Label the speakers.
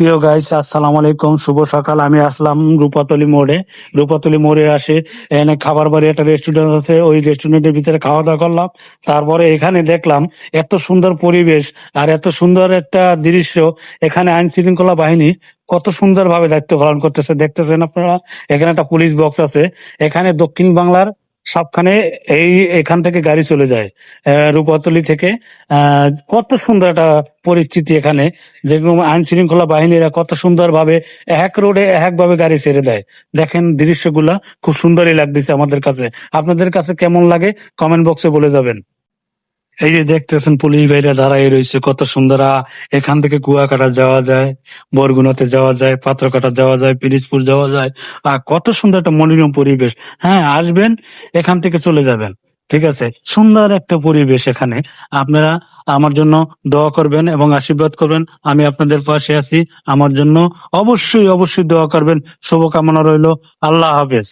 Speaker 1: প্রিয় গাইস, আসসালামু আলাইকুম, শুভ সকাল। আমি আসলাম রূপাতলি মোড়ে। রূপাতলি মোড়ে আসে এখানে খাবার বাড়ি একটা রেস্টুরেন্ট আছে, ওই রেস্টুরেন্টের ভিতরে খাওয়া দাওয়া করলাম। তারপরে এখানে দেখলাম এত সুন্দর পরিবেশ আর এত সুন্দর একটা দৃশ্য। এখানে আইন শৃঙ্খলা বাহিনী কত সুন্দর ভাবে দায়িত্ব পালন করতেছে, দেখতেছেন আপনারা। এখানে একটা পুলিশ বক্স আছে। এখানে দক্ষিণ বাংলার সবখানে এই এখান থেকে গাড়ি চলে যায়, রূপাতলি থেকে। কত সুন্দর একটা পরিস্থিতি এখানে। যেরকম আইন শৃঙ্খলা বাহিনীরা কত সুন্দর ভাবে এক রোডে এক ভাবে গাড়ি ছেড়ে দেয়। দেখেন দৃশ্যগুলা খুব সুন্দরই লাগতেছে আমাদের কাছে। আপনাদের কাছে কেমন লাগে কমেন্ট বক্সে বলে যাবেন। এই যে দেখতেছেন পুলিশ ভাইরা দাঁড়াই রয়েছে, কত সুন্দর। এখান থেকে কুয়াকাটা যাওয়া যায়, বরগুনাতে যাওয়া যায়, পাথরঘাটা যাওয়া যায়, পিরিজপুর যাওয়া যায়। আর কত সুন্দর একটা মনোরম পরিবেশ। হ্যাঁ, আসবেন, এখান থেকে চলে যাবেন। ঠিক আছে, সুন্দর একটা পরিবেশ এখানে। আপনারা আমার জন্য দোয়া করবেন এবং আশীর্বাদ করবেন। আমি আপনাদের পাশে আছি। আমার জন্য অবশ্যই অবশ্যই দোয়া করবেন। শুভকামনা রইল। আল্লাহ হাফেজ।